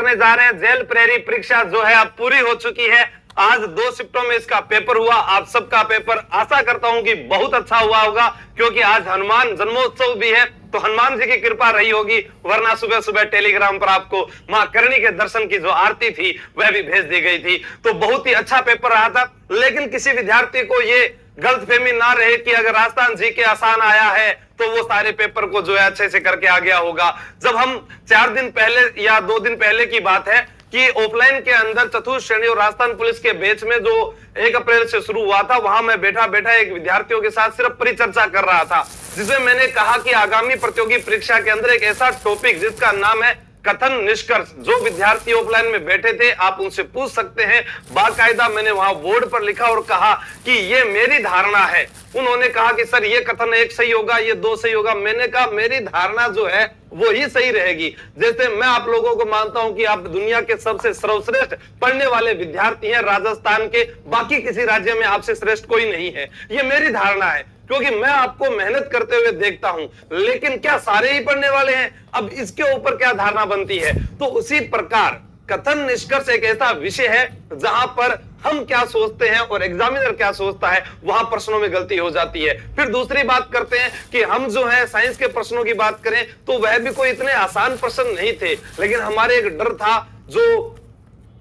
करने जा रहे हैं। जेल प्रहरी परीक्षा जो है अब पूरी हो चुकी है। आज 2 शिफ्टों में इसका पेपर हुआ। आप सबका पेपर आशा करता हूं कि बहुत अच्छा हुआ होगा, क्योंकि आज हनुमान जन्मोत्सव भी है, तो हनुमान जी की कृपा रही होगी, वरना सुबह सुबह टेलीग्राम पर आपको मां करणी के दर्शन की जो आरती थी वह भी भेज दी गई थी। तो बहुत ही अच्छा पेपर रहा था। लेकिन किसी विद्यार्थी को ये गलतफहमी ना रहे कि अगर राजस्थान जी के आसान आया है तो वो सारे पेपर को जो है अच्छे से करके आ गया होगा। जब हम 4 दिन पहले या 2 दिन पहले की बात है कि ऑफलाइन के अंदर चतुर्थ श्रेणी और राजस्थान पुलिस के बैच में जो 1 अप्रैल से शुरू हुआ था, वहां मैं बैठा बैठा एक विद्यार्थियों के साथ सिर्फ परिचर्चा कर रहा था, जिसमें मैंने कहा कि आगामी प्रतियोगी परीक्षा के अंदर एक ऐसा टॉपिक जिसका नाम है कथन निष्कर्ष, जो विद्यार्थी ऑफलाइन में बैठे थे आप उनसे पूछ सकते हैं। बाकायदा मैंने वहां बोर्ड पर लिखा और कहा कि ये मेरी धारणा है। उन्होंने कहा कि सर ये कथन 1 सही होगा, ये 2 सही होगा। मैंने कहा मेरी धारणा जो है वो ही सही रहेगी। जैसे मैं आप लोगों को मानता हूं कि आप दुनिया के सबसे सर्वश्रेष्ठ पढ़ने वाले विद्यार्थी हैं राजस्थान के, बाकी किसी राज्य में आपसे श्रेष्ठ कोई नहीं है, ये मेरी धारणा है, क्योंकि मैं आपको मेहनत करते हुए देखता हूं। लेकिन क्या सारे ही पढ़ने वाले हैं? अब इसके ऊपर क्या धारणा बनती है? तो उसी प्रकार कथन निष्कर्ष एक ऐसा विषय है जहां पर हम क्या सोचते हैं और एग्जामिनर क्या सोचता है, वहां प्रश्नों में गलती हो जाती है। फिर दूसरी बात करते हैं कि हम जो है साइंस के प्रश्नों की बात करें तो वह भी कोई इतने आसान प्रश्न नहीं थे, लेकिन हमारे एक डर था जो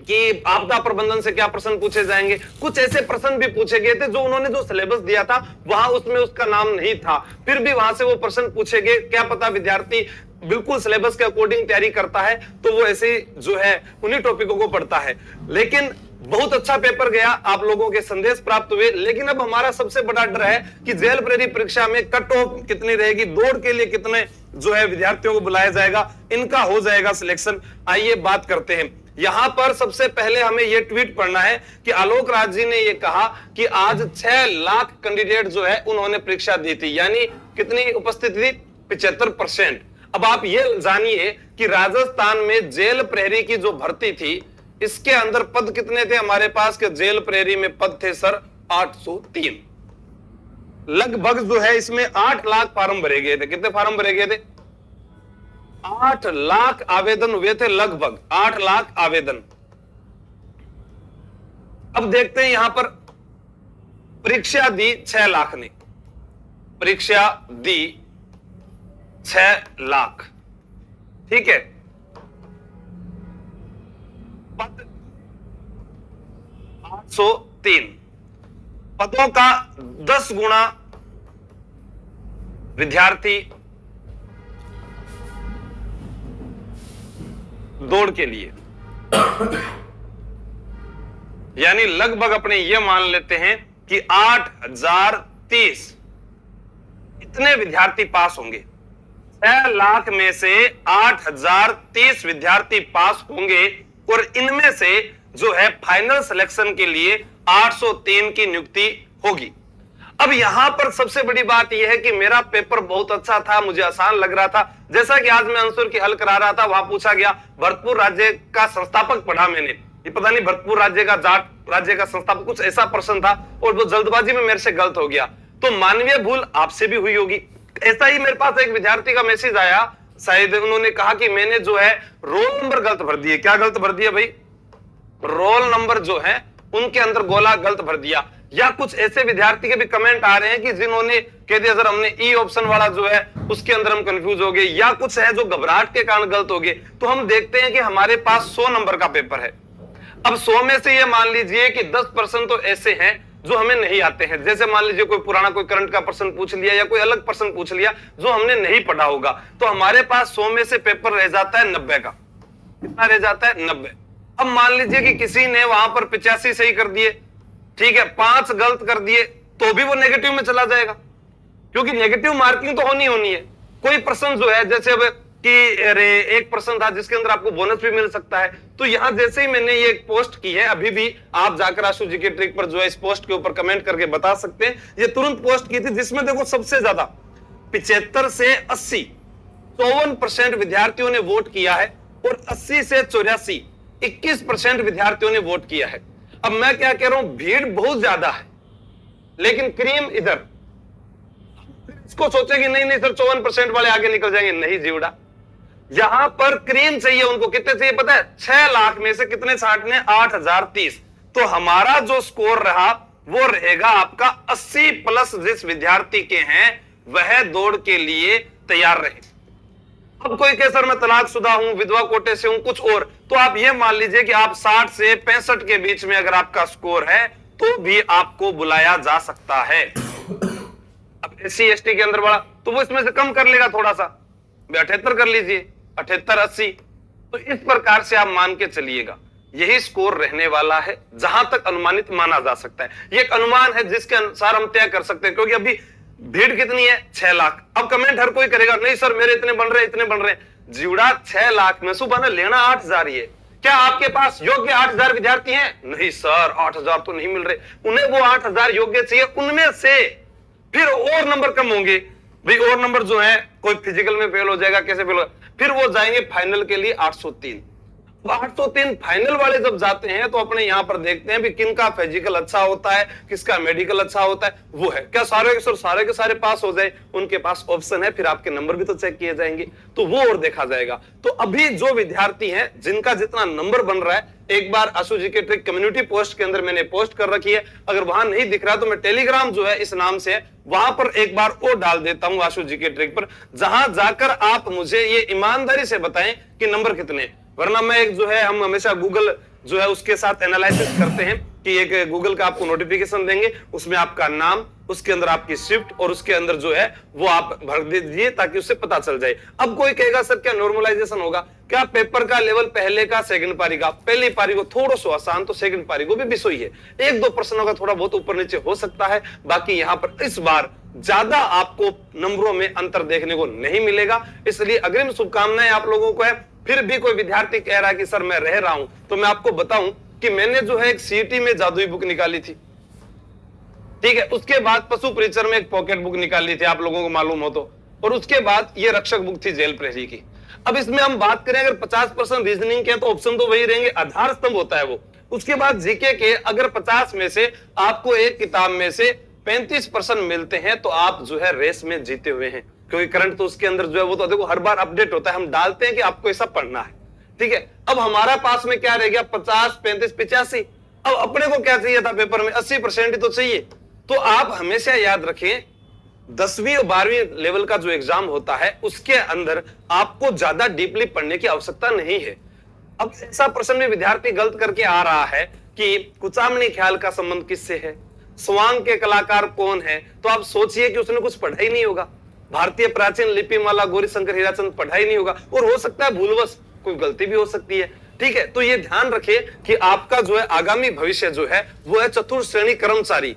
कि आपदा प्रबंधन से क्या प्रश्न पूछे जाएंगे। कुछ ऐसे प्रश्न भी पूछे गए थे जो उन्होंने जो सिलेबस दिया था वहां उसमें उसका नाम नहीं था, फिर भी वहां से वो प्रश्न पूछे गए। क्या पता विद्यार्थी बिल्कुल सिलेबस के अकॉर्डिंग तैयारी करता है तो वो ऐसे जो है उन्हीं टॉपिकों को पढ़ता है। लेकिन बहुत अच्छा पेपर गया, आप लोगों के संदेश प्राप्त हुए। लेकिन अब हमारा सबसे बड़ा डर है कि जेल प्रहरी परीक्षा में कट ऑफ कितनी रहेगी, दौड़ के लिए कितने जो है विद्यार्थियों को बुलाया जाएगा, इनका हो जाएगा सिलेक्शन। आइए बात करते हैं। यहां पर सबसे पहले हमें यह ट्वीट पढ़ना है कि आलोक राज जी ने यह कहा कि आज 6 लाख कैंडिडेट जो है उन्होंने परीक्षा दी थी, यानी कितनी उपस्थिति थी? 75%। अब आप ये जानिए कि राजस्थान में जेल प्रहरी की जो भर्ती थी इसके अंदर पद कितने थे हमारे पास? के जेल प्रहरी में पद थे सर 803। लगभग जो है इसमें 8 लाख फॉर्म भरे गए थे। कितने फॉर्म भरे गए थे? 8 लाख आवेदन हुए थे, लगभग 8 लाख आवेदन। अब देखते हैं यहां पर परीक्षा दी 6 लाख ने, परीक्षा दी 6 लाख, ठीक है। पद 803, पदों का 10 गुना विद्यार्थी दौड़ के लिए, यानी लगभग अपने ये मान लेते हैं कि 8030 इतने विद्यार्थी पास होंगे। 6 लाख में से 8030 विद्यार्थी पास होंगे और इनमें से जो है फाइनल सिलेक्शन के लिए 803 की नियुक्ति होगी। अब यहां पर सबसे बड़ी बात यह है कि मेरा पेपर बहुत अच्छा था, मुझे आसान लग रहा था। जैसा कि आज मैं आंसर की हल करा रहा था, वहां पूछा गया भरतपुर राज्य का संस्थापक पढ़ा मैंने, ये पता नहीं भरतपुर राज्य का जाट राज्य का संस्थापक, कुछ ऐसा प्रश्न था और वो जल्दबाजी में मेरे से गलत हो गया। तो मानवीय भूल आपसे भी हुई होगी। ऐसा ही मेरे पास एक विद्यार्थी का मैसेज आया, शायद उन्होंने कहा कि मैंने जो है रोल नंबर गलत भर दिए। क्या गलत भर दिया भाई? रोल नंबर जो है उनके अंदर गोला गलत भर दिया। या कुछ ऐसे विद्यार्थी के भी कमेंट आ रहे हैं कि जिन्होंने कह दिया सर हमने ई ऑप्शन वाला जो है उसके अंदर हम कंफ्यूज हो गए, या कुछ है जो घबराहट के कारण गलत हो गए। तो हम देखते हैं कि हमारे पास 100 नंबर का पेपर है। अब 100 में से ये मान लीजिए कि 10% तो ऐसे हैं जो हमें नहीं आते हैं। जैसे मान लीजिए कोई पुराना कोई करंट का प्रश्न पूछ लिया या कोई अलग प्रश्न पूछ लिया जो हमने नहीं पढ़ा होगा, तो हमारे पास 100 में से पेपर रह जाता है 90 का। कितना रह जाता है? 90। अब मान लीजिए कि किसी ने वहां पर 85 सही कर दिए, ठीक है, 5 गलत कर दिए, तो भी वो नेगेटिव में चला जाएगा, क्योंकि नेगेटिव मार्किंग तो होनी है। कोई प्रश्न जो है जैसे अब कि अरे एक प्रश्न था जिसके अंदर आपको बोनस भी मिल सकता है, तो यहां जैसे ही मैंने ये पोस्ट की है, अभी भी आप जाकर आशु जी के ट्रिक पर जो है इस पोस्ट के ऊपर कमेंट करके बता सकते हैं, ये तुरंत पोस्ट की थी, जिसमें देखो सबसे ज्यादा 75 से 80 54% विद्यार्थियों ने वोट किया है और 80 से 84 21% विद्यार्थियों ने वोट किया है। अब मैं क्या कह रहा हूं, भीड़ बहुत ज्यादा है लेकिन क्रीम इधर। इसको सोचे कि नहीं नहीं सर 54% वाले आगे निकल जाएंगे, नहीं जीवड़ा, यहां पर क्रीम चाहिए उनको, कितने चाहिए पता है? 6 लाख में से कितने छांटने? 8030। तो हमारा जो स्कोर रहा वो रहेगा आपका 80 प्लस। जिस विद्यार्थी के हैं वह दौड़ के लिए तैयार रहे। अब कोई कहे सर मैं तलाकशुदा हूं, विधवा कोटे से हूं, कुछ और, तो आप ये मान लीजिए कि आप 60 से 65 के बीच में अगर आपका स्कोर है तो भी आपको बुलाया जा सकता है। अब SC ST के अंदर बड़ा तो वो इसमें से कम कर लेगा थोड़ा सा, 78 कर लीजिए, 78 80। तो इस प्रकार से आप मान के चलिएगा यही स्कोर रहने वाला है, जहां तक अनुमानित माना जा सकता है। ये एक अनुमान है जिसके अनुसार हम तय कर सकते हैं, क्योंकि अभी भीड़ कितनी है? 6 लाख। अब कमेंट हर कोई करेगा नहीं सर मेरे इतने बन रहे, इतने बन रहे। जीवड़ा 6 लाख में सुबह लेना 8000 ही है। क्या आपके पास योग्य 8000 विद्यार्थी हैं? नहीं सर 8000 तो नहीं मिल रहे। उन्हें वो 8000 योग्य चाहिए, उनमें से फिर और नंबर कम होंगे भाई। और नंबर जो है कोई फिजिकल में फेल हो जाएगा, कैसे फेल होगा, फिर वो जाएंगे फाइनल के लिए 803। 803 फाइनल वाले जब जाते हैं तो अपने यहां पर देखते हैं भी किनका फिजिकल अच्छा होता है, किसका मेडिकल अच्छा होता है। वो है क्या सारे के सारे पास हो जाए? उनके पास ऑप्शन है, फिर आपके नंबर भी तो चेक किए जाएंगे, तो वो और देखा जाएगा। तो अभी जो विद्यार्थी हैं जिनका जितना नंबर बन रहा है, एक बार आशु जी के ट्रिक कम्युनिटी पोस्ट के अंदर मैंने पोस्ट कर रखी है। अगर वहां नहीं दिख रहा तो मैं टेलीग्राम जो है इस नाम से है, वहां पर एक बार और डाल देता हूं आशु जी के ट्रिक पर, जहां जाकर आप मुझे ये ईमानदारी से बताएं कि नंबर कितने। वरना मैं एक जो है हम हमेशा गूगल जो है उसके साथ एनालिसिस करते हैं कि एक गूगल का आपको नोटिफिकेशन देंगे, उसमें आपका नाम, उसके अंदर आपकी शिफ्ट और उसके अंदर जो है वो आप भर दीजिए ताकि उससे पता चल जाए। अब कोई कहेगा सर क्या नॉर्मलाइजेशन होगा? क्या पेपर का लेवल पहले का सेकंड पारी का, पहली पारी को थोड़ा सा आसान तो सेकंड पारी को भी विषय है। 1-2 प्रश्नों का थोड़ा बहुत ऊपर नीचे हो सकता है, बाकी यहां पर इस बार ज्यादा आपको नंबरों में अंतर देखने को नहीं मिलेगा। इसलिए अग्रिम शुभकामनाएं आप लोगों को है। फिर भी कोई विद्यार्थी कह रहा है कि सर मैं रह रहा हूं, तो मैं आपको बताऊं कि मैंने जो है एक सीटी में जादुई बुक निकाली थी, ठीक है। उसके बाद पशु परिचर में एक पॉकेट बुक निकाली थी, आप लोगों को मालूम हो तो, और उसके बाद ये रक्षक बुक थी जेल प्रहरी की। अब इसमें हम बात करें अगर 50% रीजनिंग के तो ऑप्शन तो वही रहेंगे, आधार स्तंभ होता है वो। उसके बाद जीके के अगर 50 में से आपको एक किताब में से 35% मिलते हैं तो आप जो है रेस में जीते हुए हैं, क्योंकि करंट तो उसके अंदर जो है वो तो देखो हर बार अपडेट होता है, हम डालते हैं कि आपको ऐसा पढ़ना है, ठीक है। अब हमारा पास में क्या रह गया? 50, 35, 85। अब अपने को क्या चाहिए था पेपर में? 80% ही तो चाहिए। तो आप हमेशा याद रखें 10वीं और 12वीं लेवल का जो एग्जाम होता है उसके अंदर आपको ज्यादा डीपली पढ़ने की आवश्यकता नहीं है। अब ऐसा प्रश्न में विद्यार्थी गलत करके आ रहा है कि कुचामनी ख्याल का संबंध किससे है, स्वांग के कलाकार कौन है, तो आप सोचिए कि उसने कुछ पढ़ा ही नहीं होगा। भारतीय प्राचीन लिपिमाला गौरीशंकर हीराचंद पढ़ा ही नहीं होगा, और हो सकता है भूलवश कोई गलती भी हो सकती है, ठीक है। तो ये ध्यान रखिए कि आपका जो है आगामी भविष्य जो है वो है चतुर्थ श्रेणी कर्मचारी।